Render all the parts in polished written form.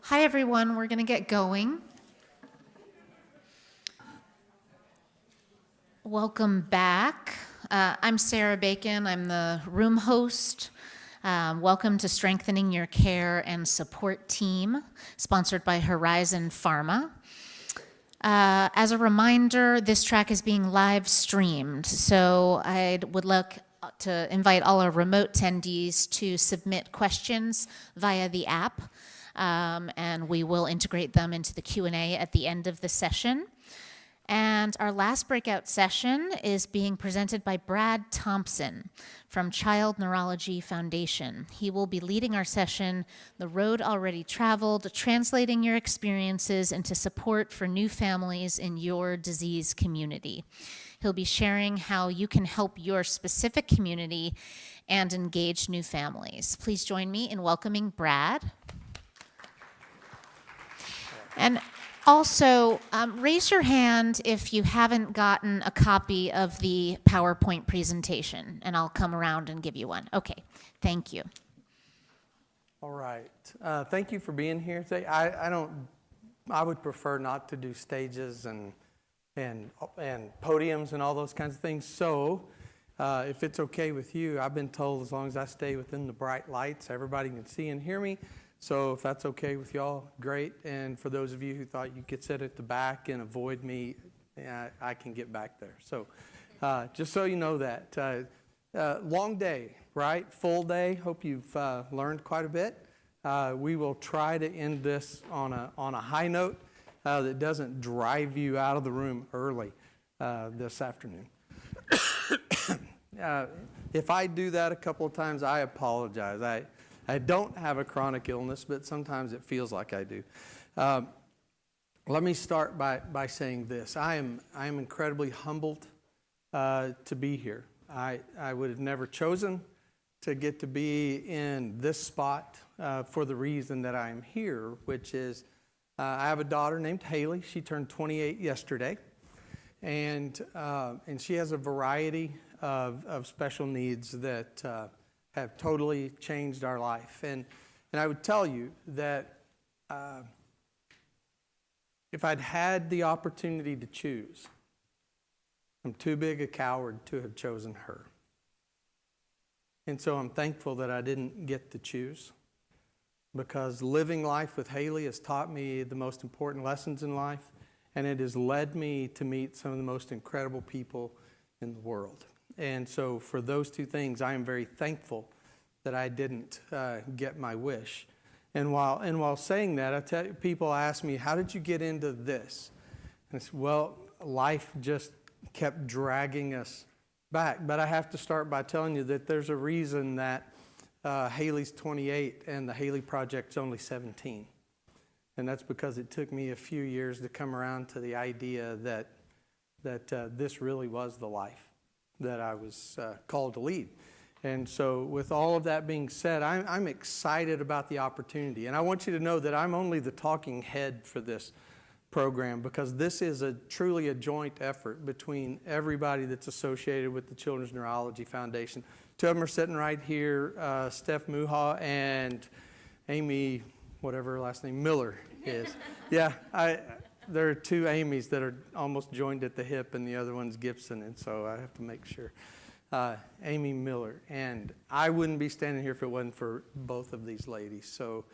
Hi, everyone. We're going to get going. Welcome back. I'm Sarah Bacon. I'm the room host. Welcome to Strengthening Your Care and Support Team, sponsored by Horizon Pharma. As a reminder, this track is being live streamed, so I would like to invite all our remote attendees to submit questions via the app, and we will integrate them into the Q&A at the end of the session. And our last breakout session is being presented by Brad Thompson from Child Neurology Foundation. He will be leading our session, The Road Already Traveled, translating your experiences into support for new families in your disease community. He'll be sharing how you can help your specific community and engage new families. Please join me in welcoming Brad. And also, raise your hand if you haven't gotten a copy of the PowerPoint presentation, and I'll come around and give you one. Okay, thank you. All right. Thank you for being here today. I would prefer not to do stages and podiums and all those kinds of things. So, if it's okay with you, I've been told as long as I stay within the bright lights, everybody can see and hear me. So if that's okay with y'all, great. And for those of you who thought you could sit at the back and avoid me, I can get back there. So just so you know that. Long day, right? Full day. Hope you've learned quite a bit. We will try to end this on a high note that doesn't drive you out of the room early this afternoon. If I do that a couple of times, I apologize. I don't have a chronic illness, but sometimes it feels like I do. Let me start by saying this. I am incredibly humbled to be here. I would have never chosen to get to be in this spot for the reason that I am here, which is I have a daughter named Haley. She turned 28 yesterday, and she has a variety of special needs that have totally changed our life. And I would tell you that if I'd had the opportunity to choose, I'm too big a coward to have chosen her. And so I'm thankful that I didn't get to choose, because living life with Haley has taught me the most important lessons in life, and it has led me to meet some of the most incredible people in the world. And so for those two things, I am very thankful that I didn't get my wish. And while saying that, people ask me, how did you get into this? And I said, well, life just kept dragging us back. But I have to start by telling you that there's a reason that Haley's 28 and the Haley Project's only 17. And that's because it took me a few years to come around to the idea that this really was the life that I was called to lead. And so with all of that being said, I'm excited about the opportunity. And I want you to know that I'm only the talking head for this program, because this is truly a joint effort between everybody that's associated with the Children's Neurology Foundation. Two of them are sitting right here, Steph Muha and Amy, whatever her last name, Miller is. Yeah, there are two Amy's that are almost joined at the hip, and the other one's Gibson, and so I have to make sure. Amy Miller. And I wouldn't be standing here if it wasn't for both of these ladies. So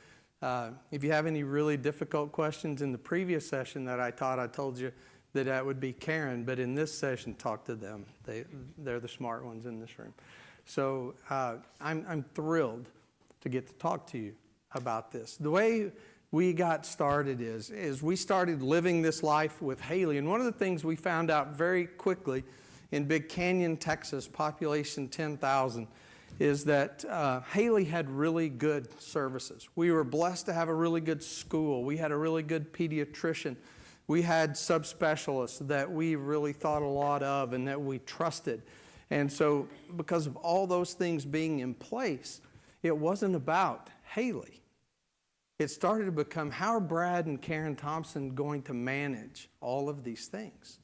if you have any really difficult questions in the previous session that I told you that would be Karen, but in this session, talk to them. They're the smart ones in this room. So I'm thrilled to get to talk to you about this. The way we got started is we started living this life with Haley. And one of the things we found out very quickly in Big Canyon, Texas, population 10,000, is that Haley had really good services. We were blessed to have a really good school. We had a really good pediatrician. We had subspecialists that we really thought a lot of and that we trusted. And so because of all those things being in place, it wasn't about Haley. It started to become, how are Brad and Karen Thompson going to manage all of these things?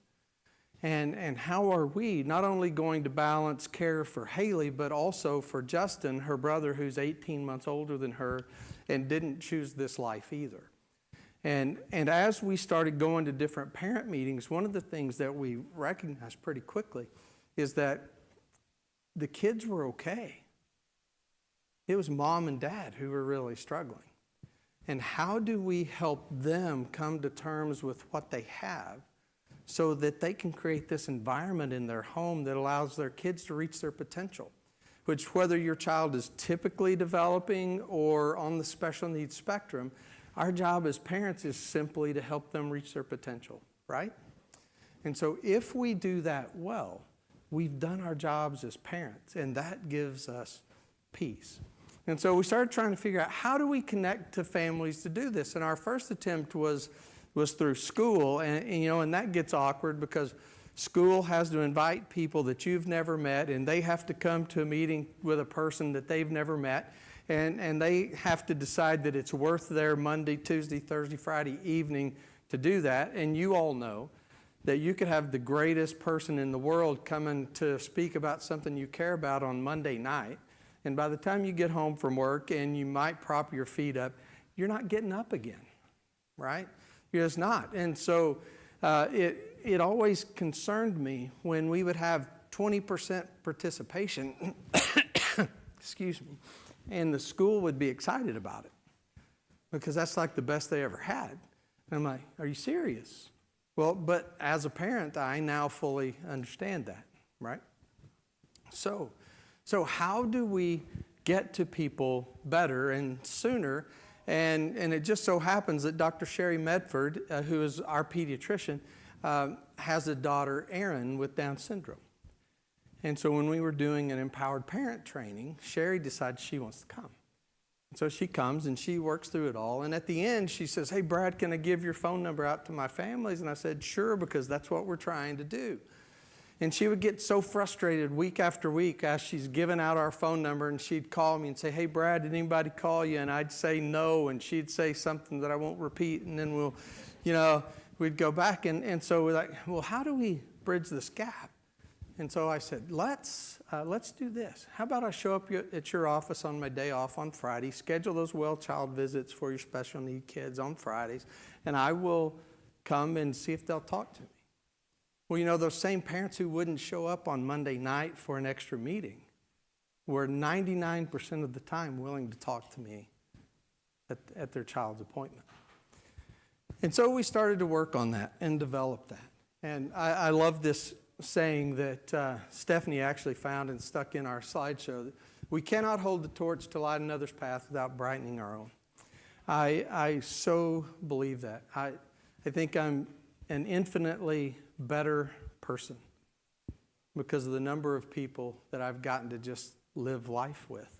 And how are we not only going to balance care for Haley, but also for Justin, her brother, who's 18 months older than her and didn't choose this life either. And as we started going to different parent meetings, one of the things that we recognized pretty quickly is that the kids were okay. It was mom and dad who were really struggling. And how do we help them come to terms with what they have so that they can create this environment in their home that allows their kids to reach their potential? Which, whether your child is typically developing or on the special needs spectrum, our job as parents is simply to help them reach their potential, right? And so if we do that well, we've done our jobs as parents, and that gives us peace. And so we started trying to figure out, how do we connect to families to do this? And our first attempt was through school, and that gets awkward because school has to invite people that you've never met, and they have to come to a meeting with a person that they've never met, and they have to decide that it's worth their Monday, Tuesday, Thursday, Friday evening to do that. And you all know that you could have the greatest person in the world coming to speak about something you care about on Monday night, and by the time you get home from work and you might prop your feet up, you're not getting up again, right? You're just not. And so it always concerned me when we would have 20% participation, excuse me, and the school would be excited about it because that's like the best they ever had. And I'm like, are you serious? Well, but as a parent, I now fully understand that, right? So how do we get to people better and sooner? And it just so happens that Dr. Sherry Medford, who is our pediatrician, has a daughter, Erin, with Down syndrome. And so when we were doing an empowered parent training, Sherry decided she wants to come. So she comes and she works through it all. And at the end, she says, hey, Brad, can I give your phone number out to my families? And I said, sure, because that's what we're trying to do. And she would get so frustrated week after week as she's giving out our phone number, and she'd call me and say, hey, Brad, did anybody call you? And I'd say no, and she'd say something that I won't repeat, and then we'd go back. And so we're like, well, how do we bridge this gap? And so I said, let's do this. How about I show up at your office on my day off on Friday, schedule those well child visits for your special need kids on Fridays, and I will come and see if they'll talk to me. Well, those same parents who wouldn't show up on Monday night for an extra meeting were 99% of the time willing to talk to me at their child's appointment. And so we started to work on that and develop that. And I love this saying that Stephanie actually found and stuck in our slideshow, that we cannot hold the torch to light another's path without brightening our own. I so believe that. I think I'm an infinitely better person because of the number of people that I've gotten to just live life with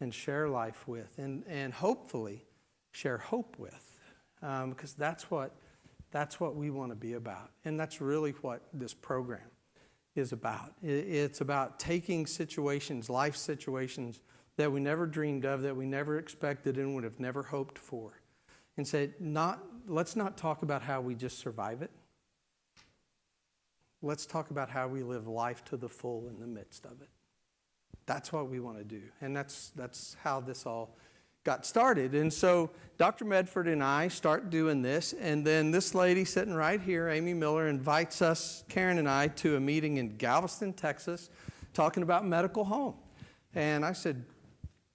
and share life with and hopefully share hope with, because that's what we want to be about. And that's really what this program is about. It's about taking situations, life situations that we never dreamed of, that we never expected and would have never hoped for, and say, let's not talk about how we just survive it. Let's talk about how we live life to the full in the midst of it. That's what we want to do. And that's how this all got started. And so Dr. Medford and I start doing this, and then this lady sitting right here, Amy Miller, invites us, Karen and I, to a meeting in Galveston, Texas, talking about medical home. And I said,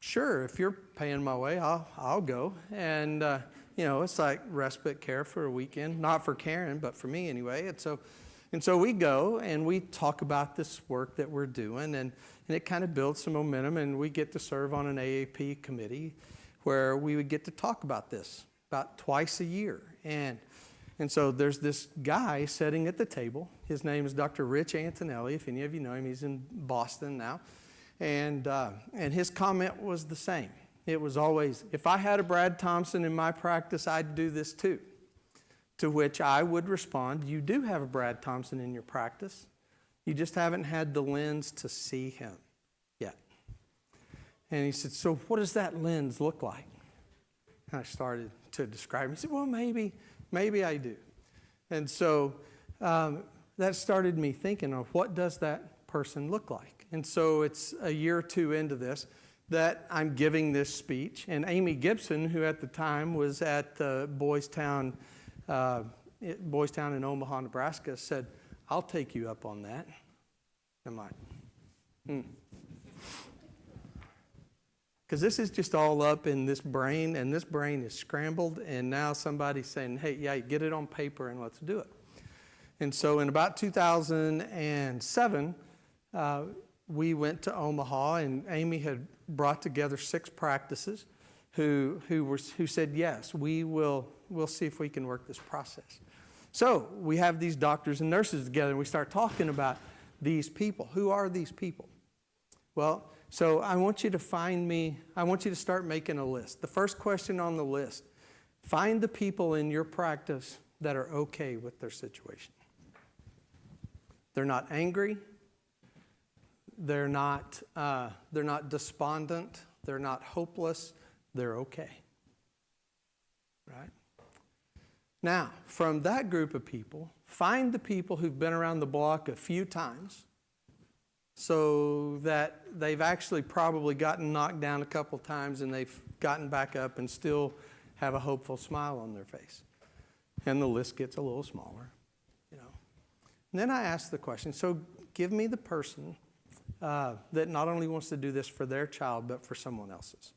sure, if you're paying my way, I'll go. And, it's like respite care for a weekend, not for Karen, but for me anyway. And so we go and we talk about this work that we're doing, and it kind of builds some momentum, and we get to serve on an AAP committee where we would get to talk about this about twice a year. And so there's this guy sitting at the table. His name is Dr. Rich Antonelli. If any of you know him, he's in Boston now. And his comment was the same. It was always, if I had a Brad Thompson in my practice, I'd do this too. To which I would respond, you do have a Brad Thompson in your practice. You just haven't had the lens to see him yet. And he said, so what does that lens look like? And I started to describe him. He said, well, maybe I do. And so that started me thinking of what does that person look like? And so it's a year or two into this that I'm giving this speech. And Amy Gibson, who at the time was at Boys Town in Omaha, Nebraska, said, "I'll take you up on that." I'm like, Because this is just all up in this brain, and this brain is scrambled, and now somebody's saying, "Hey, yeah, get it on paper and let's do it." And so in about 2007, we went to Omaha, and Amy had brought together 6 practices who said, "Yes, we'll see if we can work this process." So we have these doctors and nurses together, and we start talking about these people. Who are these people? Well, so I want you to start making a list. The first question on the list, find the people in your practice that are okay with their situation. They're not angry. They're not despondent. They're not hopeless. They're okay. Right? Now, from that group of people, find the people who've been around the block a few times so that they've actually probably gotten knocked down a couple times and they've gotten back up and still have a hopeful smile on their face. And the list gets a little smaller, you know. And then I ask the question, so give me the person that not only wants to do this for their child, but for someone else's.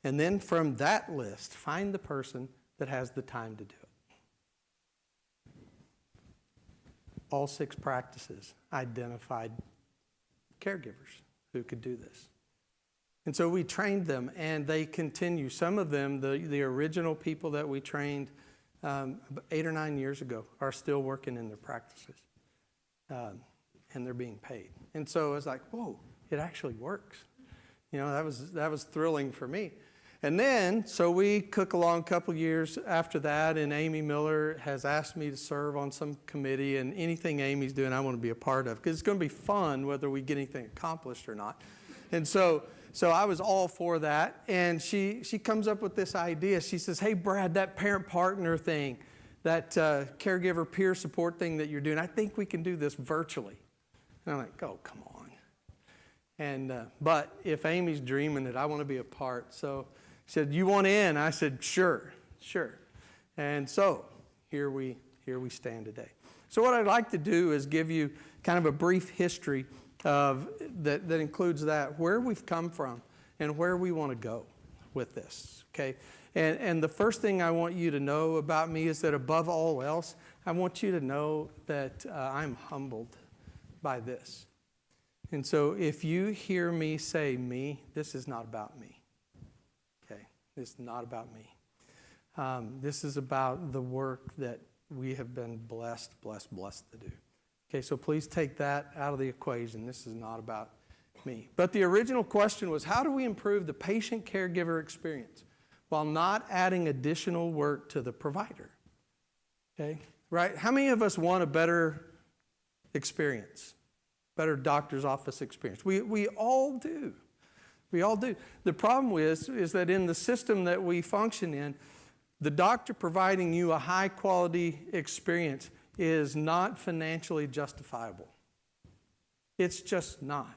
And then from that list, find the person that has the time to do it. All 6 practices identified caregivers who could do this. And so we trained them, and they continue. Some of them, the original people that we trained 8 or 9 years ago, are still working in their practices. And they're being paid. And so I was like, whoa, it actually works. You know, that was thrilling for me. And then, so we cook along a couple years after that, and Amy Miller has asked me to serve on some committee, and anything Amy's doing, I want to be a part of, because it's going to be fun whether we get anything accomplished or not. And so I was all for that, and she comes up with this idea. She says, "Hey, Brad, that parent-partner thing, that caregiver peer support thing that you're doing, I think we can do this virtually." And I'm like, "Oh, come on." And but if Amy's dreaming it, I want to be a part. So she said, "You want in?" I said, Sure. And so here we stand today. So what I'd like to do is give you kind of a brief history of that includes that, where we've come from and where we want to go with this. Okay. And the first thing I want you to know about me is that above all else, I want you to know that I'm humbled by this. And so if you hear me say me, this is not about me. Okay, this is not about me. This is about the work that we have been blessed to do. Okay, so please take that out of the equation. This is not about me. But the original question was, how do we improve the patient caregiver experience while not adding additional work to the provider? Okay, right? How many of us want a better experience? Better doctor's office experience? We all do. We all do. The problem is that in the system that we function in, the doctor providing you a high quality experience is not financially justifiable. It's just not.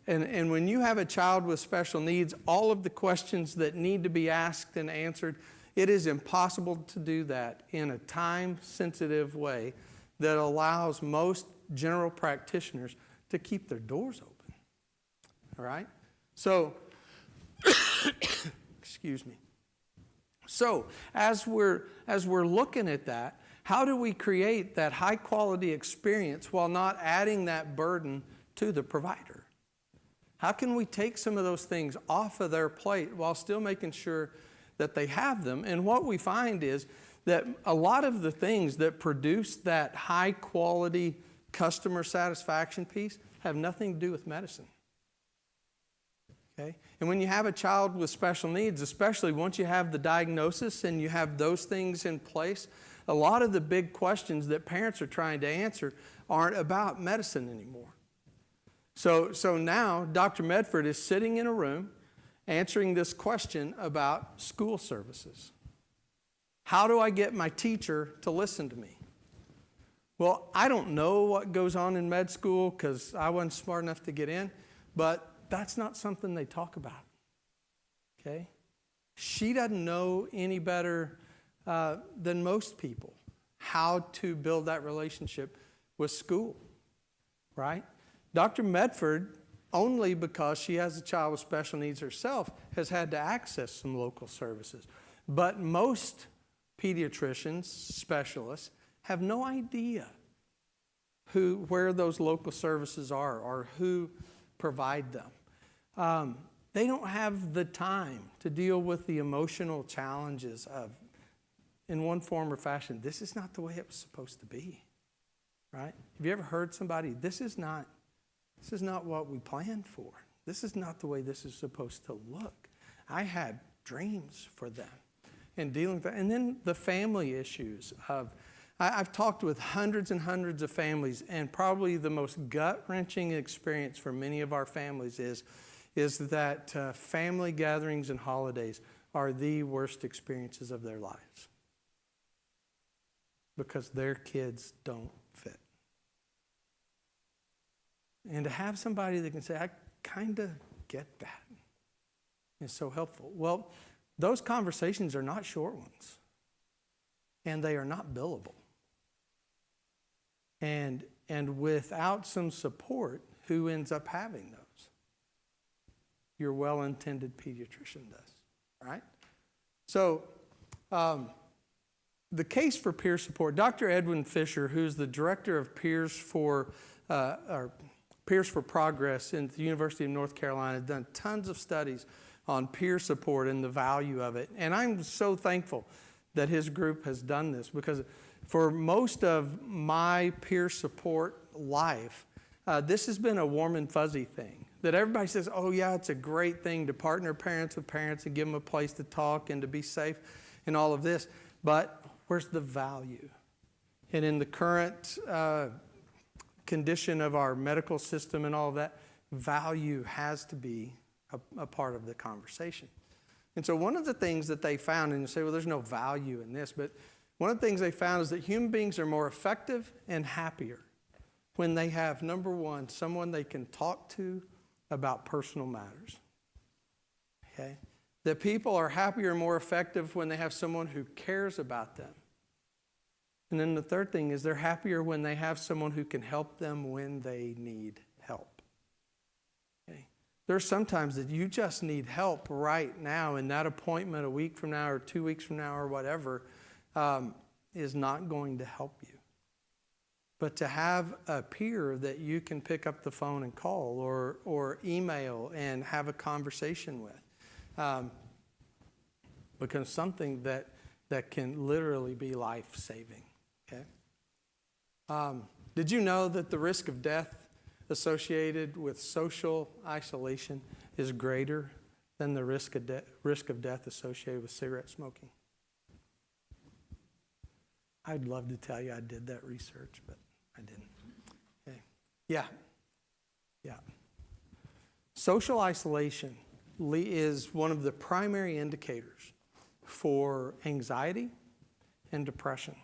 And when you have a child with special needs, all of the questions that need to be asked and answered, it is impossible to do that in a time-sensitive way that allows most general practitioners to keep their doors open. All right? So, excuse me. So, as we're looking at that, how do we create that high quality experience while not adding that burden to the provider? How can we take some of those things off of their plate while still making sure that they have them? And what we find is that a lot of the things that produce that high quality customer satisfaction piece have nothing to do with medicine. Okay? And when you have a child with special needs, especially once you have the diagnosis and you have those things in place, a lot of the big questions that parents are trying to answer aren't about medicine anymore. So now Dr. Medford is sitting in a room answering this question about school services. How do I get my teacher to listen to me? Well, I don't know what goes on in med school because I wasn't smart enough to get in, but But that's not something they talk about, okay? She doesn't know any better than most people how to build that relationship with school, right? Dr. Medford, only because she has a child with special needs herself, has had to access some local services. But most pediatricians, specialists, have no idea where those local services are or who provide them. They don't have the time to deal with the emotional challenges of, in one form or fashion, this is not the way it was supposed to be, right? Have you ever heard somebody, this is not what we planned for. This is not the way this is supposed to look. I had dreams for them and dealing with that. And then the family issues of, I've talked with hundreds and hundreds of families, and probably the most gut-wrenching experience for many of our families is that family gatherings and holidays are the worst experiences of their lives because their kids don't fit. And to have somebody that can say, I kind of get that, is so helpful. Well, those conversations are not short ones, and they are not billable. And without some support, who ends up having those? Your well-intended pediatrician does, right? So the case for peer support, Dr. Edwin Fisher, who's the director of Peers for Progress in the University of North Carolina, has done tons of studies on peer support and the value of it. And I'm so thankful that his group has done this, because for most of my peer support life, this has been a warm and fuzzy thing. That everybody says, oh yeah, it's a great thing to partner parents with parents and give them a place to talk and to be safe and all of this. But where's the value? And in the current condition of our medical system and all of that, value has to be a part of the conversation. And so one of the things that they found, and you say, well, there's no value in this, but one of the things they found is that human beings are more effective and happier when they have, number one, someone they can talk to about personal matters. Okay? That people are happier and more effective when they have someone who cares about them. And then the third thing is they're happier when they have someone who can help them when they need help. Okay? There's sometimes that you just need help right now, and that appointment a week from now or 2 weeks from now or whatever is not going to help you. But to have a peer that you can pick up the phone and call or email and have a conversation with becomes something that can literally be life-saving. Okay? Did you know that the risk of death associated with social isolation is greater than the risk of death associated with cigarette smoking? I'd love to tell you I did that research, but I didn't. Okay. Yeah. Social isolation is one of the primary indicators for anxiety and depression.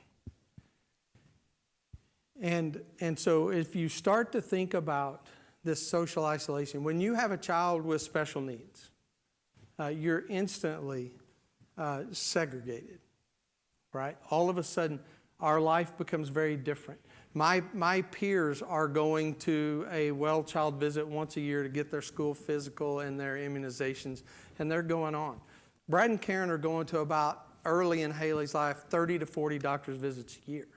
And so if you start to think about this social isolation, when you have a child with special needs, you're instantly segregated, right? All of a sudden, our life becomes very different. My peers are going to a well child visit once a year to get their school physical and their immunizations, and they're going on. Brad and Karen are going to about, early in Haley's life, 30 to 40 doctor's visits a year.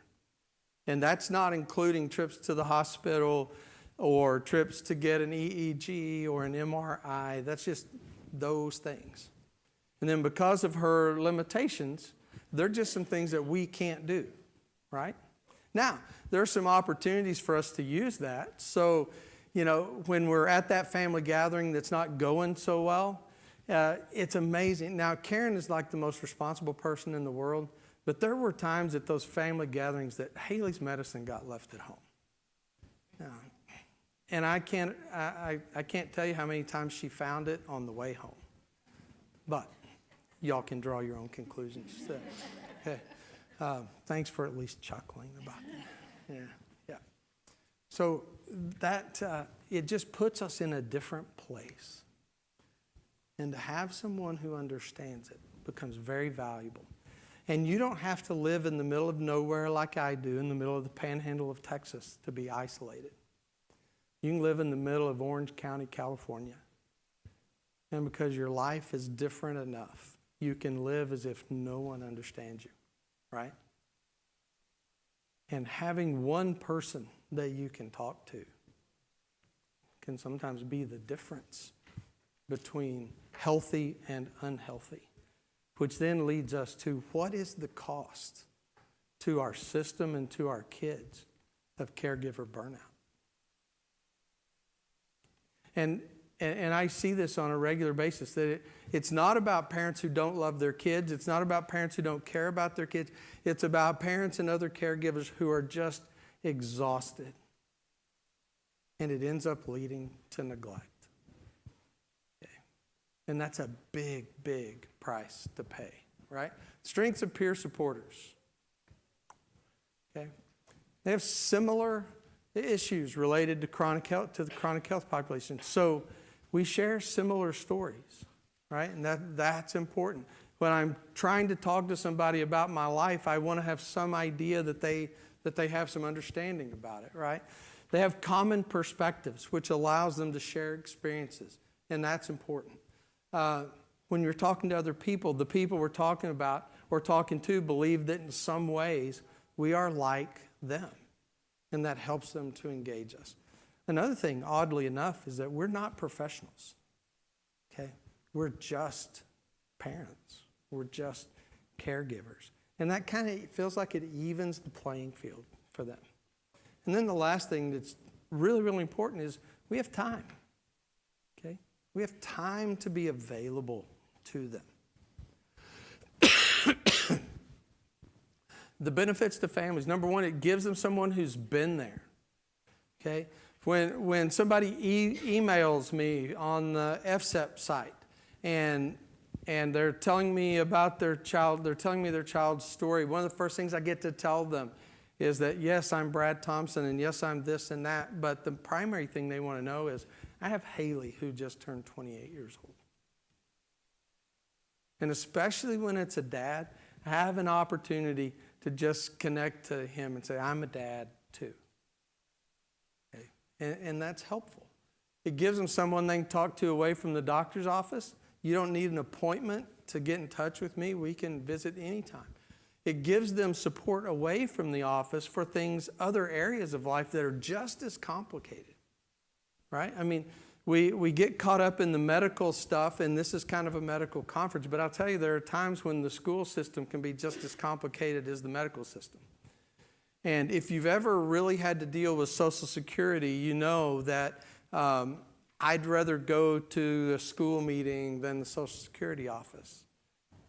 And that's not including trips to the hospital or trips to get an EEG or an MRI. That's just those things. And then because of her limitations, there are just some things that we can't do, right? Now, there are some opportunities for us to use that. So, when we're at that family gathering that's not going so well, it's amazing. Now, Karen is like the most responsible person in the world, but there were times at those family gatherings that Haley's medicine got left at home. And I can't tell you how many times she found it on the way home. But y'all can draw your own conclusions. So, okay. Thanks for at least chuckling about that. Yeah. So it just puts us in a different place. And to have someone who understands it becomes very valuable. And you don't have to live in the middle of nowhere like I do, in the middle of the panhandle of Texas, to be isolated. You can live in the middle of Orange County, California. And because your life is different enough, you can live as if no one understands you, right? And having one person that you can talk to can sometimes be the difference between healthy and unhealthy, which then leads us to what is the cost to our system and to our kids of caregiver burnout. And I see this on a regular basis, that it's not about parents who don't love their kids. It's not about parents who don't care about their kids. It's about parents and other caregivers who are just exhausted. And it ends up leading to neglect. Okay. And that's a big, big price to pay, right? Strengths of peer supporters. Okay. They have similar issues related to chronic health, to the chronic health population. So we share similar stories, right? And that's important. When I'm trying to talk to somebody about my life, I want to have some idea that they have some understanding about it, right? They have common perspectives, which allows them to share experiences, and that's important. When you're talking to other people, the people we're talking about or talking to believe that in some ways we are like them, and that helps them to engage us. Another thing, oddly enough, is that we're not professionals, okay? We're just parents. We're just caregivers. And that kind of feels like it evens the playing field for them. And then the last thing that's really, really important is we have time, okay? We have time to be available to them. The benefits to families. Number one, it gives them someone who's been there, okay? When somebody emails me on the FSEP site and they're telling me about their child, they're telling me their child's story, one of the first things I get to tell them is that, yes, I'm Brad Thompson, and yes, I'm this and that, but the primary thing they want to know is, I have Haley, who just turned 28 years old. And especially when it's a dad, I have an opportunity to just connect to him and say, I'm a dad too. Okay? And that's helpful. It gives them someone they can talk to away from the doctor's office. You don't need an appointment to get in touch with me. We can visit anytime. It gives them support away from the office for things, other areas of life that are just as complicated, right? I mean, we get caught up in the medical stuff, and this is kind of a medical conference, but I'll tell you, there are times when the school system can be just as complicated as the medical system. And if you've ever really had to deal with Social Security, you know that I'd rather go to a school meeting than the Social Security office,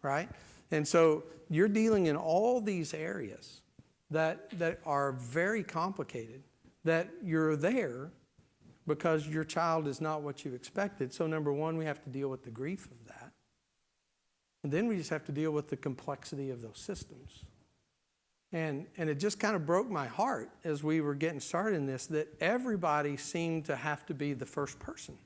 right? And so you're dealing in all these areas that are very complicated, that you're there because your child is not what you expected. So number one, we have to deal with the grief of that. And then we just have to deal with the complexity of those systems. And it just kind of broke my heart as we were getting started in this, that everybody seemed to have to be the first person.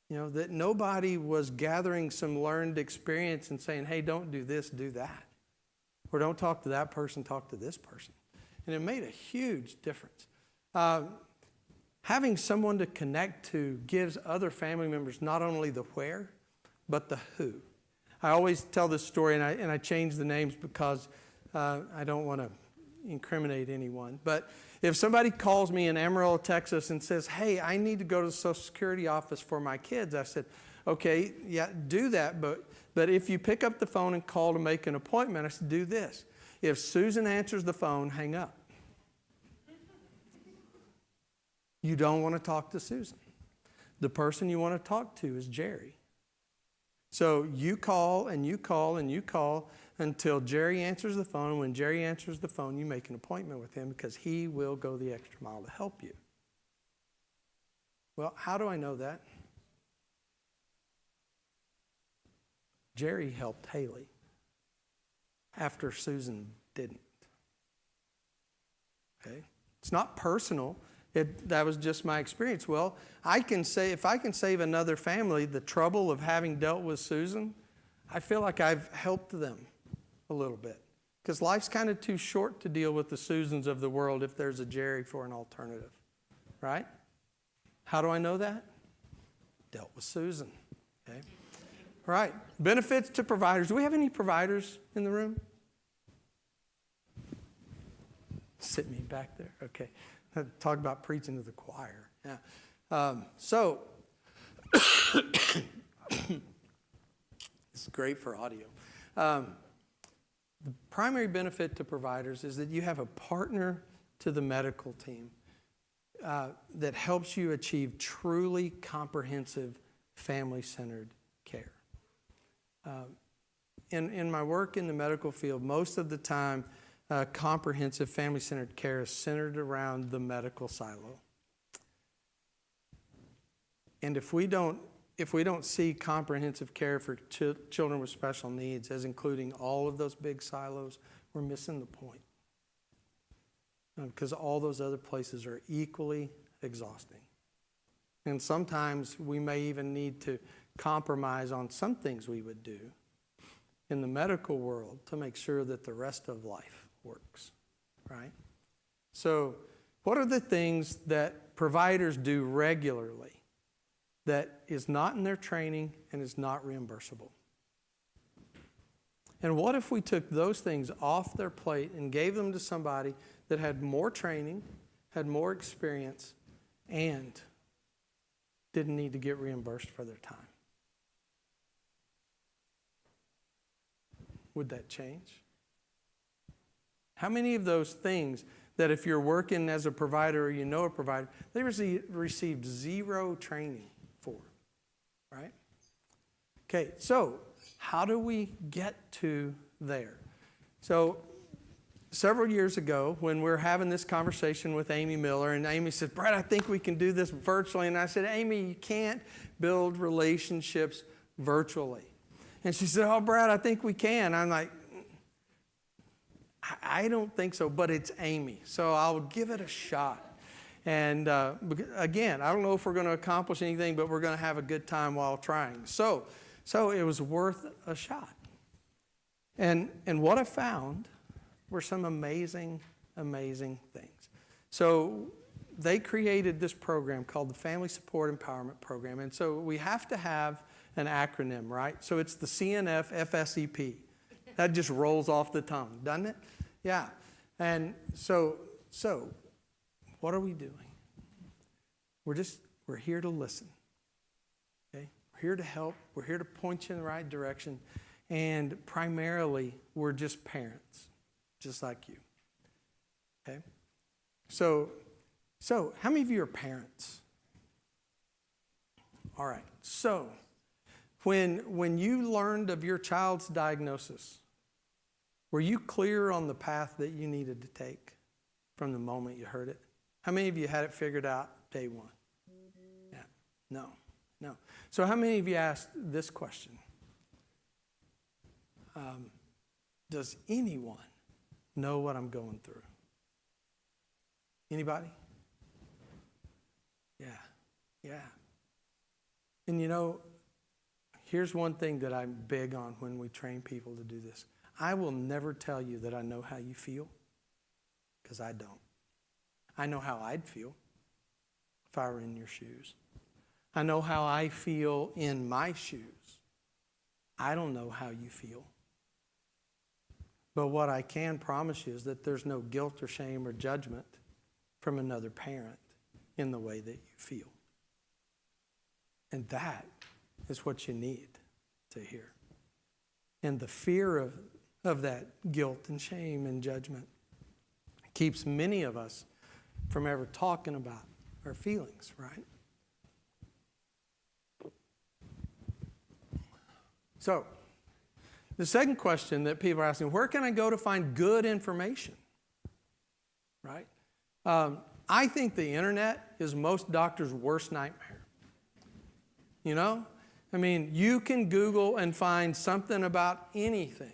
You know, that nobody was gathering some learned experience and saying, hey, don't do this, do that. Or don't talk to that person, talk to this person. And it made a huge difference. Having someone to connect to gives other family members not only the where, but the who. I always tell this story, and I change the names because I don't want to incriminate anyone. But if somebody calls me in Amarillo, Texas and says, hey, I need to go to the Social Security office for my kids, I said, okay, yeah, do that. But if you pick up the phone and call to make an appointment, I said, do this. If Susan answers the phone, hang up. You don't want to talk to Susan. The person you want to talk to is Jerry. So you call and you call and you call until Jerry answers the phone. When Jerry answers the phone, you make an appointment with him because he will go the extra mile to help you. Well, how do I know that? Jerry helped Haley after Susan didn't. Okay? It's not personal. That was just my experience. Well, if I can save another family the trouble of having dealt with Susan, I feel like I've helped them a little bit. Because life's kind of too short to deal with the Susans of the world if there's a Jerry for an alternative, right? How do I know that? Dealt with Susan, okay? All right, benefits to providers. Do we have any providers in the room? Sit me back there, okay. Talk about preaching to the choir. Yeah. It's great for audio. The primary benefit to providers is that you have a partner to the medical team that helps you achieve truly comprehensive, family-centered care. In my work in the medical field, most of the time, comprehensive, family-centered care is centered around the medical silo. And if we don't see comprehensive care for children with special needs as including all of those big silos, we're missing the point. Because all those other places are equally exhausting. And sometimes we may even need to compromise on some things we would do in the medical world to make sure that the rest of life works, right? So what are the things that providers do regularly that is not in their training and is not reimbursable? And what if we took those things off their plate and gave them to somebody that had more training, had more experience, and didn't need to get reimbursed for their time? Would that change? How many of those things that if you're working as a provider or you know a provider, they received zero training for, right? Okay, so how do we get to there? So several years ago, when we were having this conversation with Amy Miller, and Amy said, Brad, I think we can do this virtually. And I said, Amy, you can't build relationships virtually. And she said, oh, Brad, I think we can. I'm like, I don't think so, but it's Amy, so I'll give it a shot. And again, I don't know if we're going to accomplish anything, but we're going to have a good time while trying. So it was worth a shot. And what I found were some amazing, amazing things. So they created this program called the Family Support Empowerment Program. And so we have to have an acronym, right? So it's the CNF FSEP. That just rolls off the tongue, doesn't it? Yeah. And so what are we doing? We're here to listen. Okay? We're here to help. We're here to point you in the right direction. And primarily, we're just parents, just like you. Okay? So how many of you are parents? All right. So when you learned of your child's diagnosis, were you clear on the path that you needed to take from the moment you heard it? How many of you had it figured out day one? Yeah. No. So how many of you asked this question? Does anyone know what I'm going through? Anybody? Yeah. And here's one thing that I'm big on when we train people to do this. I will never tell you that I know how you feel, because I don't. I know how I'd feel if I were in your shoes. I know how I feel in my shoes. I don't know how you feel. But what I can promise you is that there's no guilt or shame or judgment from another parent in the way that you feel. And that is what you need to hear. And the fear of that guilt and shame and judgment keeps many of us from ever talking about our feelings, right? So, the second question that people are asking, where can I go to find good information? Right? I think the internet is most doctors' worst nightmare. You can Google and find something about anything.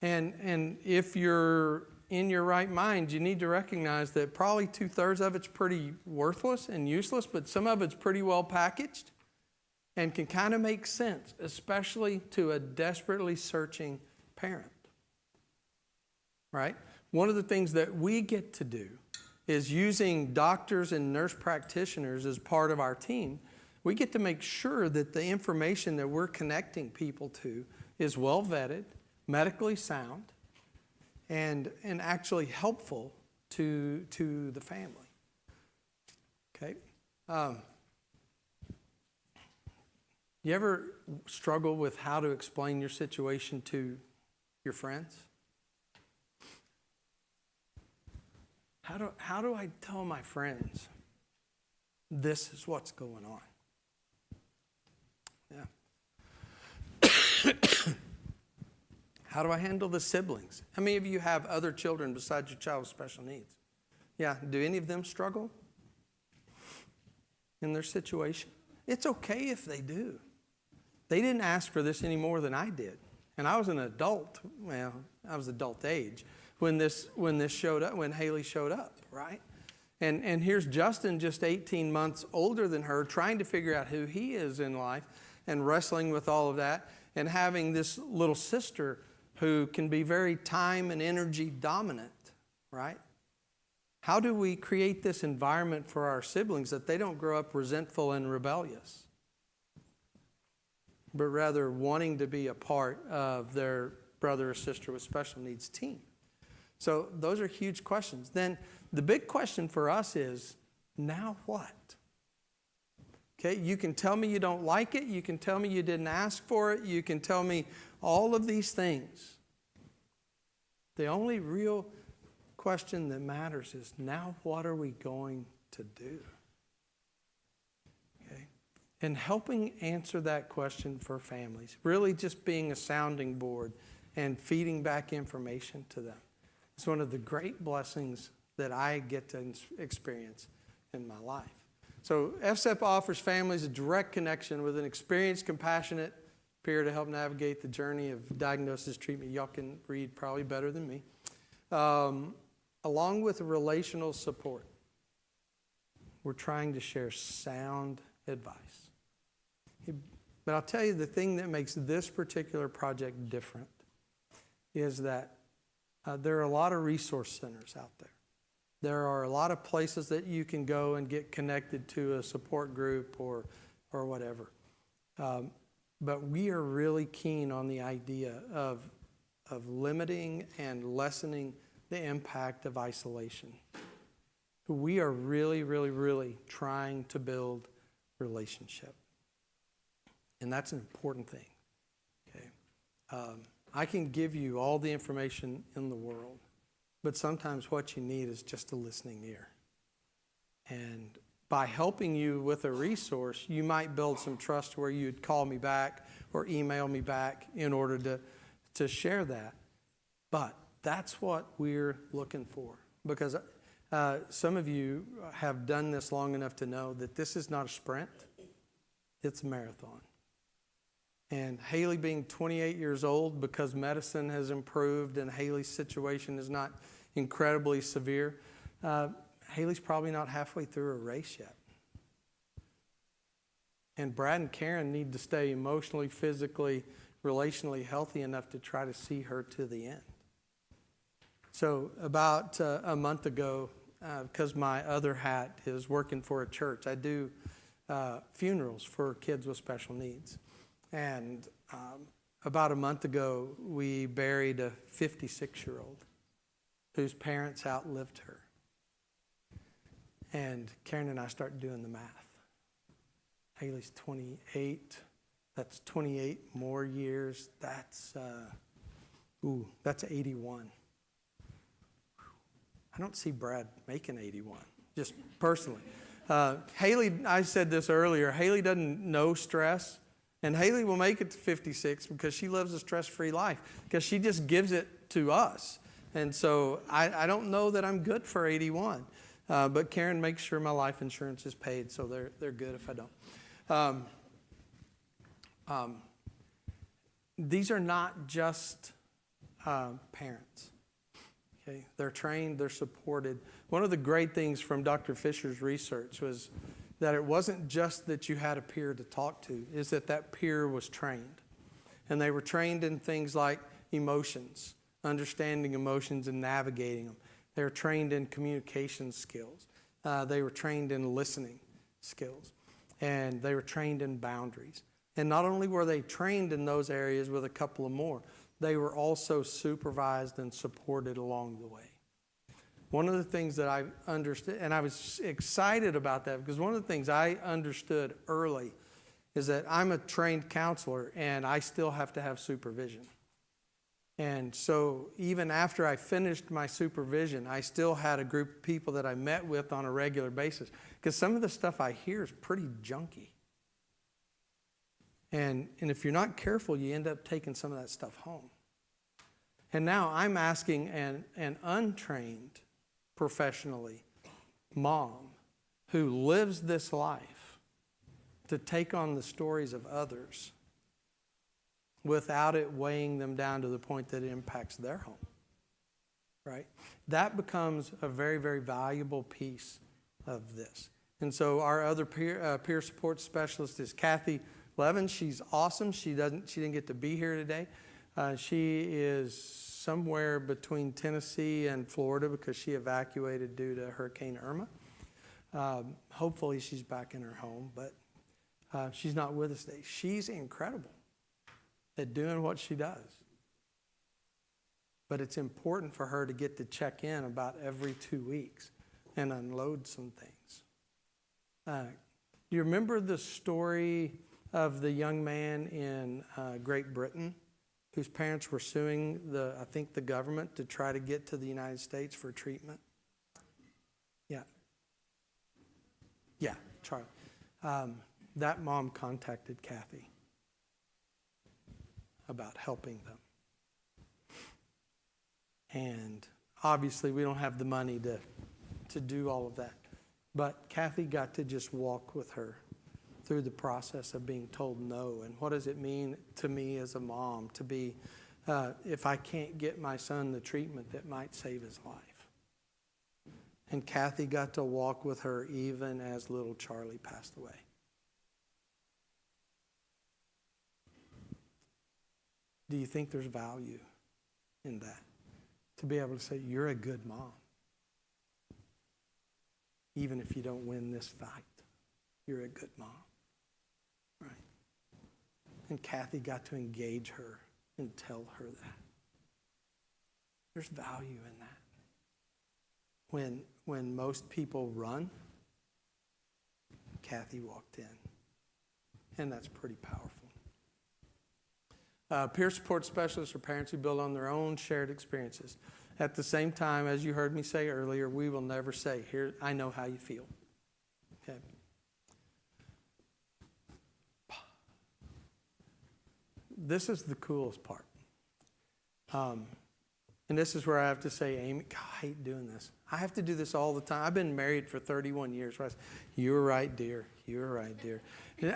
And if you're in your right mind, you need to recognize that probably 2/3 of it's pretty worthless and useless, but some of it's pretty well packaged and can kind of make sense, especially to a desperately searching parent. Right? One of the things that we get to do is, using doctors and nurse practitioners as part of our team, we get to make sure that the information that we're connecting people to is well vetted, medically sound, and actually helpful to the family. Okay? You ever struggle with how to explain your situation to your friends? How do I tell my friends this is what's going on? Yeah. How do I handle the siblings? How many of you have other children besides your child with special needs? Yeah. Do any of them struggle in their situation? It's okay if they do. They didn't ask for this any more than I did. And I was an adult. Well, I was adult age when this showed up, when Haley showed up, right? And here's Justin, just 18 months older than her, trying to figure out who he is in life and wrestling with all of that, and having this little sister who can be very time and energy dominant, right? How do we create this environment for our siblings that they don't grow up resentful and rebellious, but rather wanting to be a part of their brother or sister with special needs team? So those are huge questions. Then the big question for us is, now what? Okay, you can tell me you don't like it. You can tell me you didn't ask for it. You can tell me all of these things. The only real question that matters is, now what are we going to do? Okay, and helping answer that question for families, really just being a sounding board and feeding back information to them. It's one of the great blessings that I get to experience in my life. So FCEP offers families a direct connection with an experienced, compassionate peer to help navigate the journey of diagnosis, treatment. Y'all can read probably better than me. Along with relational support, we're trying to share sound advice. But I'll tell you, the thing that makes this particular project different is that there are a lot of resource centers out there. There are a lot of places that you can go and get connected to a support group or whatever. But we are really keen on the idea of limiting and lessening the impact of isolation. We are really, really, really trying to build relationship. And that's an important thing. Okay. I can give you all the information in the world, but sometimes what you need is just a listening ear. And by helping you with a resource, you might build some trust where you'd call me back or email me back in order to share that. But that's what we're looking for, because some of you have done this long enough to know that this is not a sprint, it's a marathon. And Haley being 28 years old, because medicine has improved and Haley's situation is not incredibly severe, Haley's probably not halfway through a race yet. And Brad and Karen need to stay emotionally, physically, relationally healthy enough to try to see her to the end. So about a month ago, because my other hat is working for a church, I do funerals for kids with special needs. And about a month ago, we buried a 56-year-old whose parents outlived her. And Karen and I started doing the math. Haley's 28. That's 28 more years. That's 81. I don't see Brad making 81, just personally. Haley, I said this earlier, Haley doesn't know stress. And Haley will make it to 56 because she lives a stress-free life, because she just gives it to us. And so I don't know that I'm good for 81. But Karen makes sure my life insurance is paid, so they're good if I don't. These are not just parents. Okay? They're trained, they're supported. One of the great things from Dr. Fisher's research was that it wasn't just that you had a peer to talk to, is that that peer was trained. And they were trained in things like emotions, understanding emotions and navigating them. They were trained in communication skills. They were trained in listening skills. And they were trained in boundaries. And not only were they trained in those areas with a couple of more, they were also supervised and supported along the way. One of the things that I understood, and I was excited about that, because one of the things I understood early is that I'm a trained counselor and I still have to have supervision. And so even after I finished my supervision, I still had a group of people that I met with on a regular basis, because some of the stuff I hear is pretty junky. And if you're not careful, you end up taking some of that stuff home. And now I'm asking an untrained, professionally, mom who lives this life to take on the stories of others without it weighing them down to the point that it impacts their home, right? That becomes a very, very valuable piece of this. And so our other peer support specialist is Kathy Levin. She's awesome. She didn't get to be here today. She is somewhere between Tennessee and Florida because she evacuated due to Hurricane Irma. Hopefully she's back in her home, but she's not with us today. She's incredible at doing what she does. But it's important for her to get to check in about every 2 weeks and unload some things. Do you remember the story of the young man in Great Britain whose parents were suing the government to try to get to the United States for treatment? Yeah, Charlie. That mom contacted Kathy about helping them. And obviously we don't have the money to do all of that. But Kathy got to just walk with her through the process of being told no. And what does it mean to me as a mom to be, if I can't get my son the treatment that might save his life? And Kathy got to walk with her even as little Charlie passed away. Do you think there's value in that? To be able to say, you're a good mom. Even if you don't win this fight, you're a good mom. Right? And Kathy got to engage her and tell her that. There's value in that. When most people run, Kathy walked in. And that's pretty powerful. Peer support specialists are parents who build on their own shared experiences. At the same time, as you heard me say earlier, we will never say, here, I know how you feel. Okay. This is the coolest part. And this is where I have to say, Amy, God, I hate doing this. I have to do this all the time. I've been married for 31 years. You're right, dear. You're right, dear.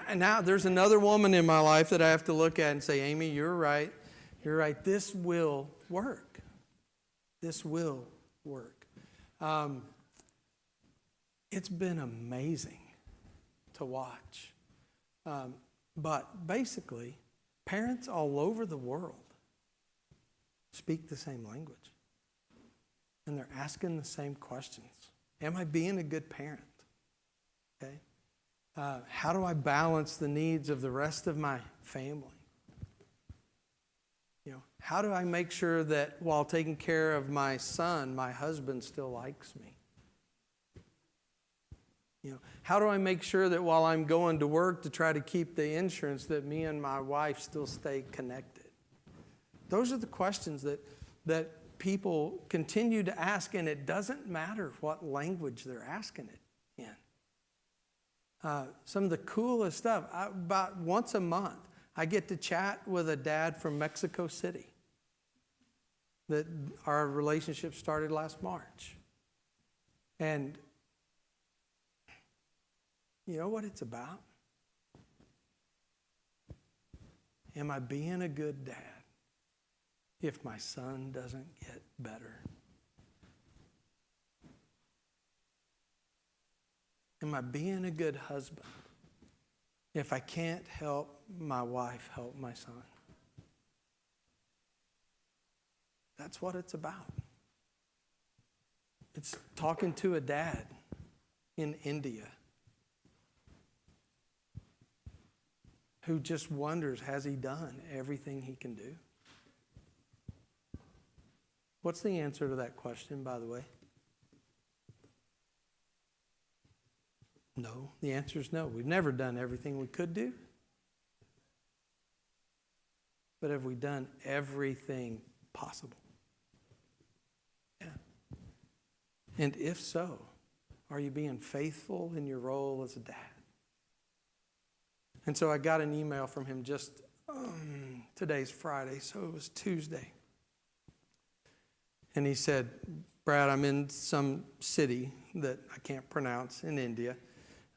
And now there's another woman in my life that I have to look at and say, Amy, you're right. You're right. This will work. This will work. It's been amazing to watch. But basically, parents all over the world speak the same language. And they're asking the same questions. Am I being a good parent? Okay. How do I balance the needs of the rest of my family? You know, how do I make sure that while taking care of my son, my husband still likes me? You know, how do I make sure that while I'm going to work to try to keep the insurance, that me and my wife still stay connected? Those are the questions that people continue to ask, and it doesn't matter what language they're asking it in. Some of the coolest stuff, about once a month, I get to chat with a dad from Mexico City that our relationship started last March. And you know what it's about? Am I being a good dad if my son doesn't get better? Am I being a good husband if I can't help my wife help my son? That's what it's about. It's talking to a dad in India who just wonders, has he done everything he can do? What's the answer to that question, by the way? No. The answer is no. We've never done everything we could do. But have we done everything possible? Yeah. And if so, are you being faithful in your role as a dad? And so I got an email from him just, today's Friday, so it was Tuesday. And he said, Brad, I'm in some city that I can't pronounce in India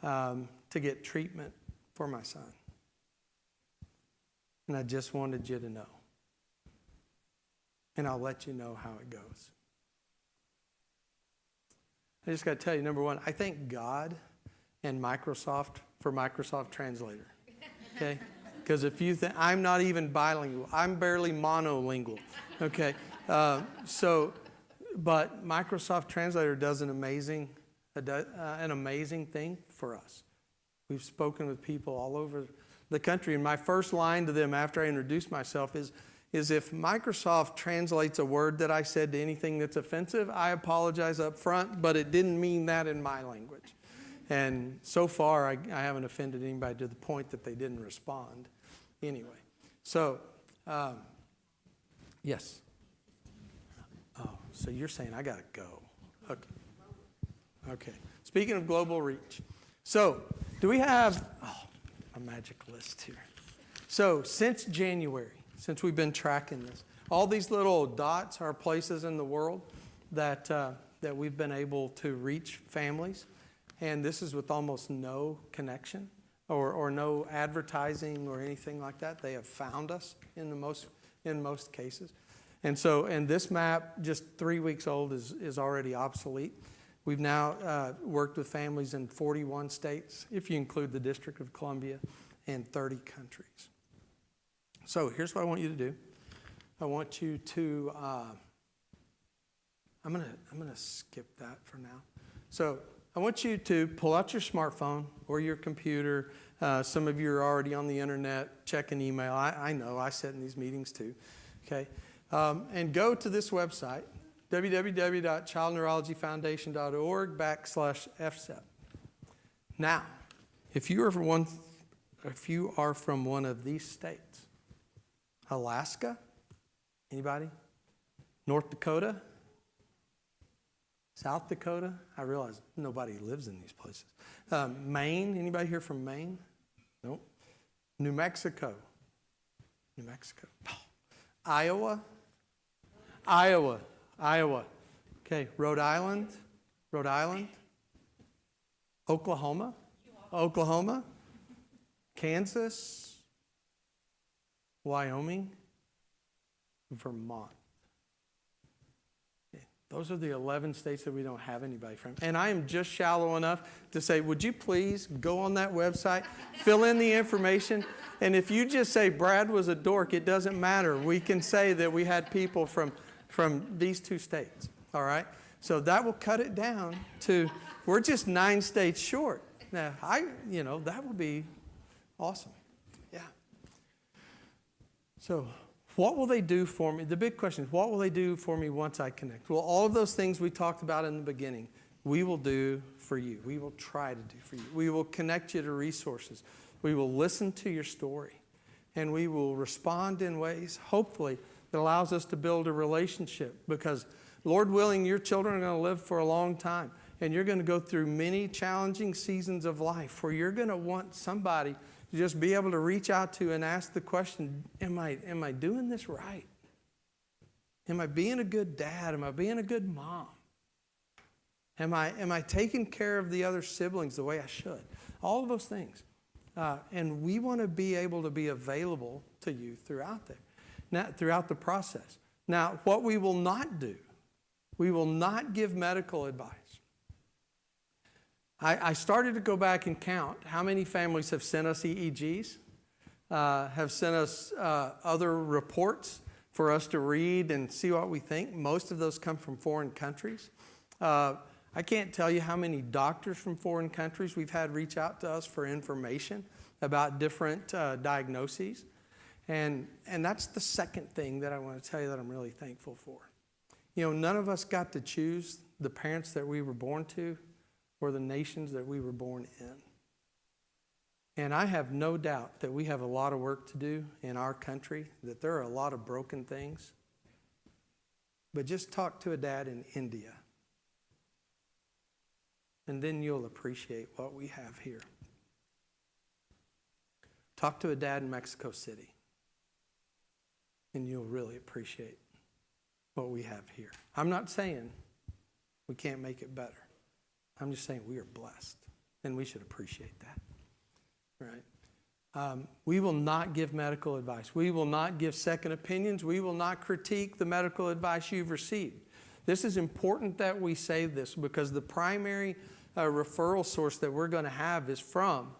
to get treatment for my son. And I just wanted you to know. And I'll let you know how it goes. I just got to tell you, number one, I thank God and Microsoft for Microsoft Translator. Okay? Because if you think, I'm not even bilingual. I'm barely monolingual. Okay? But Microsoft Translator does an amazing thing for us. We've spoken with people all over the country, and my first line to them after I introduce myself is if Microsoft translates a word that I said to anything that's offensive, I apologize up front, but it didn't mean that in my language. And so far, I haven't offended anybody to the point that they didn't respond anyway. So, yes. Oh, so you're saying I got to go. Okay. Speaking of global reach. So, do we have a magic list here? So, since January, since we've been tracking this, all these little dots are places in the world that we've been able to reach families. And this is with almost no connection or no advertising or anything like that. They have found us in most cases. And this map, just 3 weeks old, is already obsolete. We've now worked with families in 41 states, if you include the District of Columbia, and 30 countries. So here's what I want you to do. I want you to, I'm gonna skip that for now. So I want you to pull out your smartphone or your computer. Some of you are already on the internet checking email. I know, I sit in these meetings too. Okay, and go to this website, www.childneurologyfoundation.org/FCEP. Now, if you are from one of these states, Alaska, anybody? North Dakota? South Dakota? I realize nobody lives in these places. Maine? Anybody here from Maine? Nope. New Mexico? New Mexico. Oh. Iowa. Okay. Rhode Island? Oklahoma? Kansas? Wyoming? Vermont. Those are the 11 states that we don't have anybody from. And I am just shallow enough to say, would you please go on that website, fill in the information, and if you just say Brad was a dork, it doesn't matter. We can say that we had people from these 2 states, all right? So that will cut it down to, we're just 9 states short. Now, that would be awesome. Yeah. So, what will they do for me? The big question is, what will they do for me once I connect? Well, all of those things we talked about in the beginning, we will do for you. We will try to do for you. We will connect you to resources. We will listen to your story. And we will respond in ways, hopefully, that allows us to build a relationship. Because, Lord willing, your children are going to live for a long time. And you're going to go through many challenging seasons of life where you're going to want somebody to just be able to reach out to and ask the question, am I doing this right? Am I being a good dad? Am I being a good mom? Am I taking care of the other siblings the way I should? All of those things. And we want to be able to be available to you throughout the process. Now, what we will not do, we will not give medical advice. I started to go back and count how many families have sent us EEGs, have sent us other reports for us to read and see what we think. Most of those come from foreign countries. I can't tell you how many doctors from foreign countries we've had reach out to us for information about different diagnoses. And that's the second thing that I want to tell you that I'm really thankful for. You know, none of us got to choose the parents that we were born to or the nations that we were born in. And I have no doubt that we have a lot of work to do in our country, that there are a lot of broken things. But just talk to a dad in India, and then you'll appreciate what we have here. Talk to a dad in Mexico City, and you'll really appreciate what we have here. I'm not saying we can't make it better. I'm just saying we are blessed, and we should appreciate that. Right? We will not give medical advice. We will not give second opinions. We will not critique the medical advice you've received. This is important that we say this because the primary referral source that we're going to have is from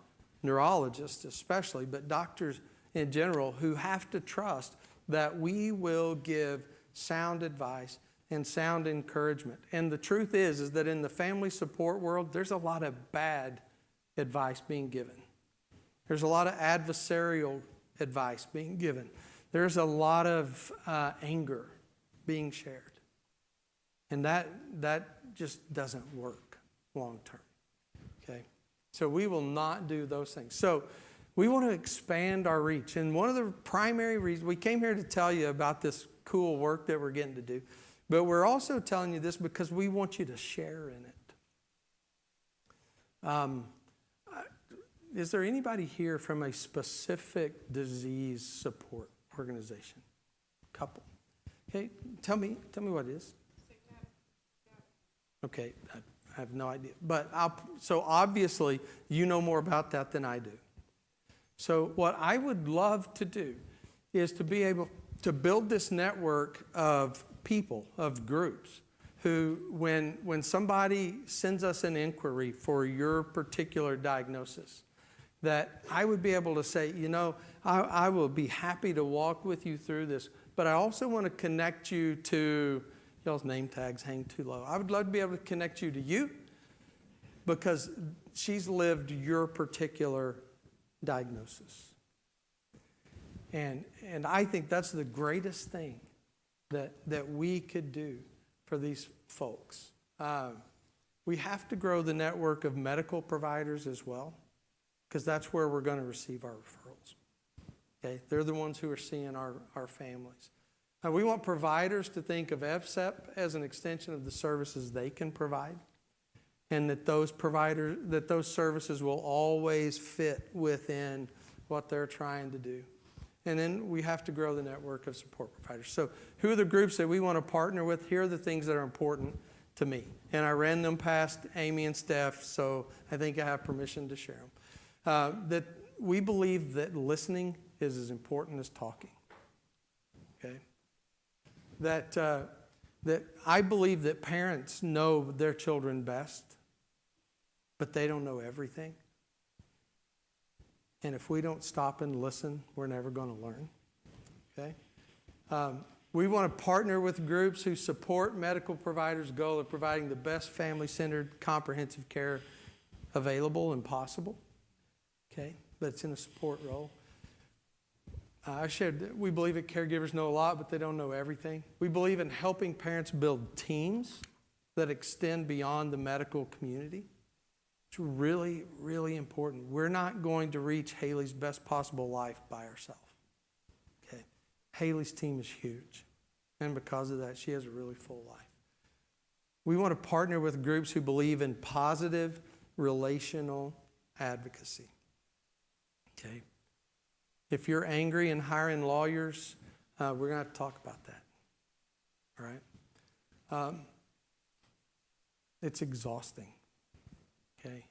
neurologists especially, but doctors in general who have to trust that we will give sound advice and sound encouragement. And the truth is that in the family support world, there's a lot of bad advice being given. There's a lot of adversarial advice being given. There's a lot of anger being shared. And that just doesn't work long term. Okay? So we will not do those things. So we want to expand our reach. And one of the primary reasons, we came here to tell you about this cool work that we're getting to do. But we're also telling you this because we want you to share in it. Is there anybody here from a specific disease support organization? Couple. Okay, tell me what it is. Okay, I have no idea. But so obviously you know more about that than I do. So what I would love to do is to be able to build this network of people, of groups, who when somebody sends us an inquiry for your particular diagnosis, that I would be able to say, you know, I will be happy to walk with you through this, but I also want to connect you to, y'all's name tags hang too low. I would love to be able to connect you to you because she's lived your particular diagnosis. And I think that's the greatest thing that we could do for these folks. We have to grow the network of medical providers as well, because that's where we're going to receive our referrals. Okay? They're the ones who are seeing our families. We want providers to think of FCEP as an extension of the services they can provide, and that those services will always fit within what they're trying to do. And then we have to grow the network of support providers. So who are the groups that we want to partner with? Here are the things that are important to me. And I ran them past Amy and Steph, so I think I have permission to share them. That we believe that listening is as important as talking. Okay? That I believe that parents know their children best, but they don't know everything. And if we don't stop and listen, we're never going to learn. Okay? We want to partner with groups who support medical providers' goal of providing the best family-centered, comprehensive care available and possible. Okay? But it's in a support role. I shared that we believe that caregivers know a lot, but they don't know everything. We believe in helping parents build teams that extend beyond the medical community. It's really, really important. We're not going to reach Haley's best possible life by ourselves. Okay? Haley's team is huge. And because of that, she has a really full life. We want to partner with groups who believe in positive relational advocacy. Okay? If you're angry and hiring lawyers, we're going to have to talk about that. All right? It's exhausting. Okay?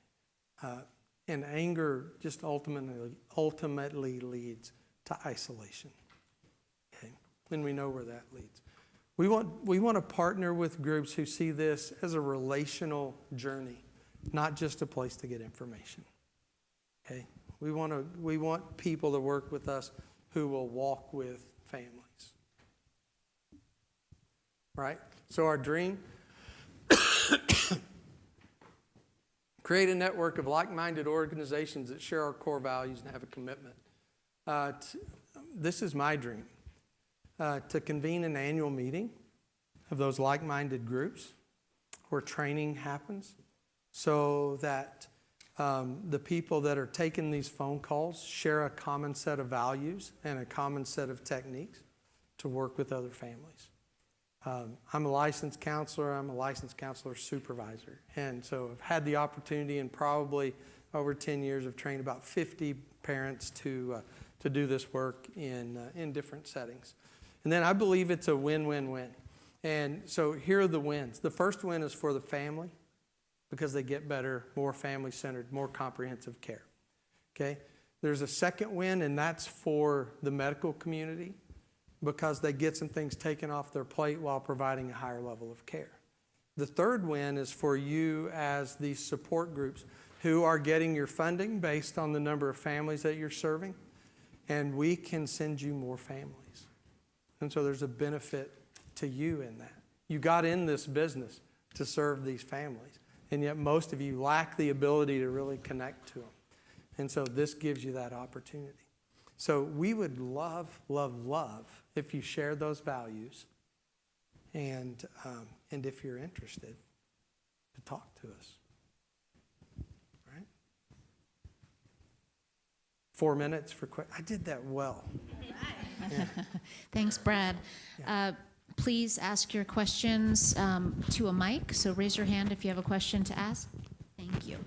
And anger just ultimately leads to isolation. Okay? And we know where that leads. We want to partner with groups who see this as a relational journey not just a place to get information. Okay? We want people to work with us who will walk with families. Right? So our dream, create a network of like-minded organizations that share our core values and have a commitment. This is my dream, to convene an annual meeting of those like-minded groups where training happens so that the people that are taking these phone calls share a common set of values and a common set of techniques to work with other families. I'm a licensed counselor. I'm a licensed counselor supervisor. And so I've had the opportunity in probably over 10 years of trained about 50 parents to do this work in different settings. And then I believe it's a win-win-win. And so here are the wins. The first win is for the family because they get better, more family-centered, more comprehensive care. Okay? There's a second win, and that's for the medical community because they get some things taken off their plate while providing a higher level of care. The third win is for you as these support groups who are getting your funding based on the number of families that you're serving, and we can send you more families. And so there's a benefit to you in that. You got in this business to serve these families, and yet most of you lack the ability to really connect to them. And so this gives you that opportunity. So we would love, love, love if you share those values and if you're interested, to talk to us. Right? 4 minutes for questions. I did that well. Yeah. Thanks, Brad. Please ask your questions to a mic, so raise your hand if you have a question to ask. Thank you.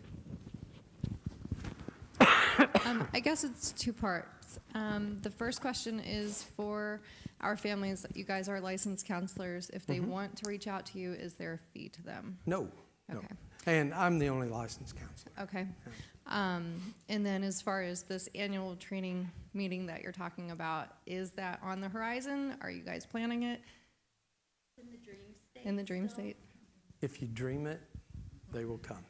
I guess it's two parts. The first question is for our families. You guys are licensed counselors. If they want to reach out to you, is there a fee to them? No. Okay. And I'm the only licensed counselor. Okay. And then as far as this annual training meeting that you're talking about, is that on the horizon? Are you guys planning it? In the dream state. In the dream state? If you dream it, they will come.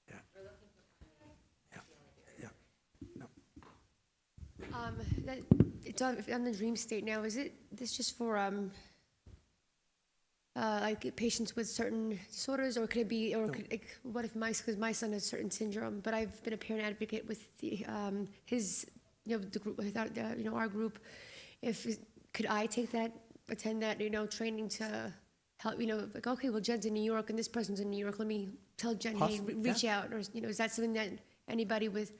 Yeah. Yeah. Yeah. No. It's on the dream state now. Is this just for like patients with certain disorders, or could it be, or what if because my son has certain syndrome? But I've been a parent advocate with the the group, with our group. Could I attend that training to help? Like, okay, well, Jen's in New York and this person's in New York. Let me tell Jen, Possibly, hey, reach out, or is that something that anybody with?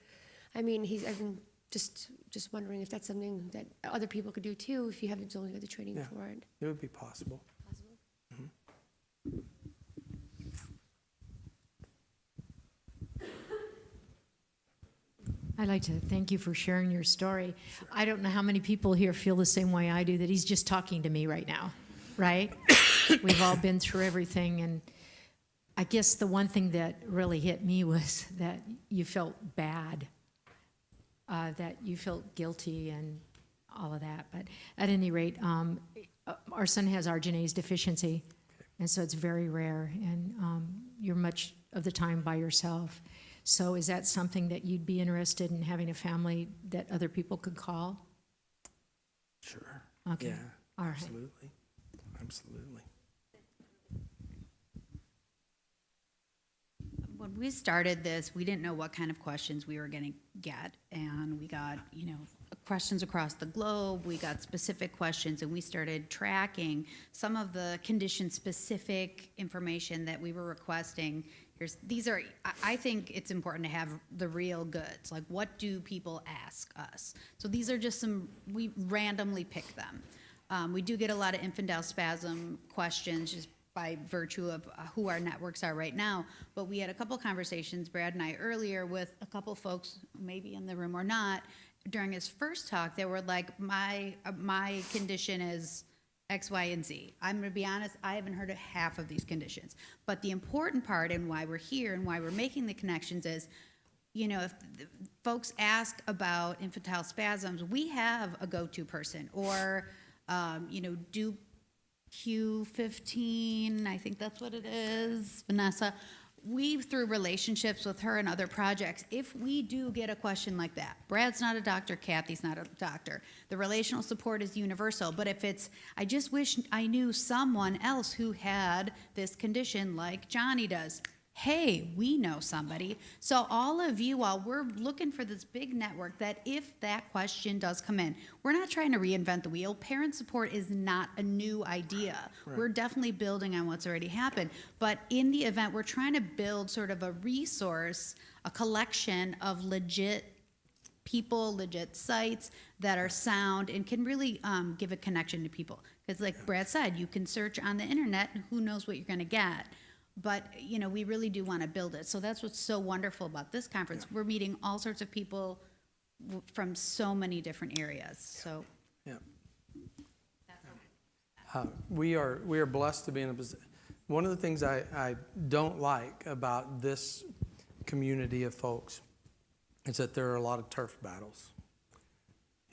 I've been just wondering if that's something that other people could do too, if you haven't only got the training for it. It would be possible. I'd like to thank you for sharing your story. I don't know how many people here feel the same way I do, that he's just talking to me right now, right? We've all been through everything, and I guess the one thing that really hit me was that you felt bad, that you felt guilty and all of that. But at any rate, our son has arginase deficiency, and so it's very rare, and you're much of the time by yourself. So is that something that you'd be interested in, having a family that other people could call? Sure. Okay. Yeah. All right. Absolutely. Absolutely. When we started this, we didn't know what kind of questions we were going to get, and we got, questions across the globe. We got specific questions, and we started tracking some of the condition-specific information that we were requesting. I think it's important to have the real goods. Like, what do people ask us? So these are just we randomly pick them. We do get a lot of infantile spasm questions just by virtue of who our networks are right now. But we had a couple conversations, Brad and I, earlier with a couple folks, maybe in the room or not, during his first talk. They were like, my condition is X, Y, and Z. I'm going to be honest, I haven't heard of half of these conditions. But the important part and why we're here and why we're making the connections is, if folks ask about infantile spasms, we have a go-to person. Or, do Q15, I think that's what it is, Vanessa. we, through relationships with her and other projects, if we do get a question like that, Brad's not a doctor, Kathy's not a doctor, the relational support is universal, but if it's, I just wish I knew someone else who had this condition like Johnny does. Hey, we know somebody. So all of you all, we're looking for this big network that if that question does come in, we're not trying to reinvent the wheel. Parent support is not a new idea. We're definitely building on what's already happened. But in the event, we're trying to build sort of a resource, a collection of legit people, legit sites that are sound and can really give a connection to people. Because like Brad said, you can search on the internet and who knows what you're going to get. But, you know, we really do want to build it. So that's what's so wonderful about this conference. We're meeting all sorts of people from so many different areas. So Yeah. We are blessed to be in a position. One of the things I don't like about this community of folks is that there are a lot of turf battles,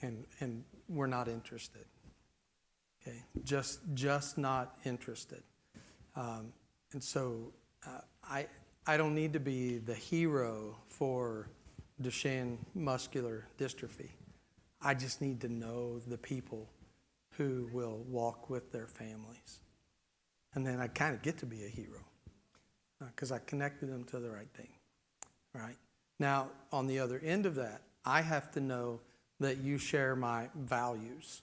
and we're not interested. Okay, just not interested. And so I don't need to be the hero for Duchenne muscular dystrophy. I just need to know the people who will walk with their families. And then I kind of get to be a hero because I connected them to the right thing, right? Now, on the other end of that, I have to know that you share my values,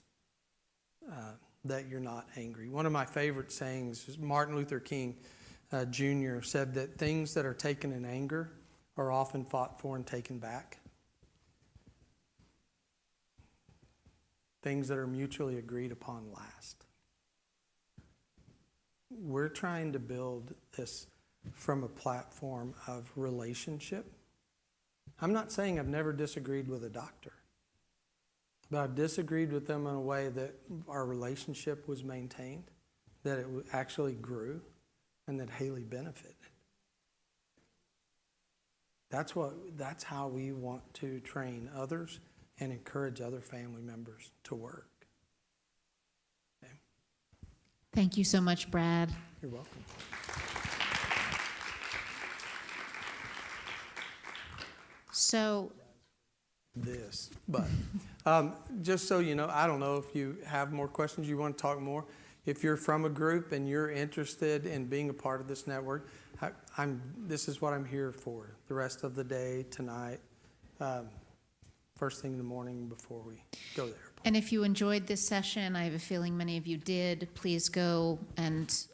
that you're not angry. One of my favorite sayings is Martin Luther King Jr. said that things that are taken in anger are often fought for and taken back. Things that are mutually agreed upon last. We're trying to build this from a platform of relationship. I'm not saying I've never disagreed with a doctor, but I've disagreed with them in a way that our relationship was maintained, that it actually grew, and that Haley benefited. That's how we want to train others and encourage other family members to work. Okay. Thank you so much, Brad. You're welcome. So, But just so you know, I don't know if you have more questions, you want to talk more. If you're from a group and you're interested in being a part of this network, this is what I'm here for the rest of the day, tonight, first thing in the morning before we go there. and if you enjoyed this session, I have a feeling many of you did, please go and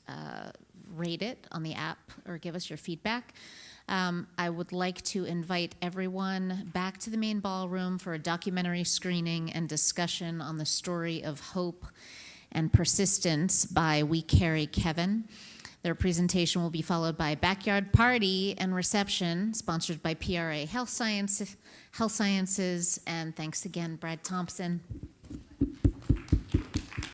rate it on the app or give us your feedback. I would like to invite everyone back to the main ballroom for a documentary screening and discussion on the story of hope and persistence by We Carry Kevin. Their presentation will be followed by a backyard party and reception sponsored by PRA Health Sciences. And thanks again, Brad Thompson.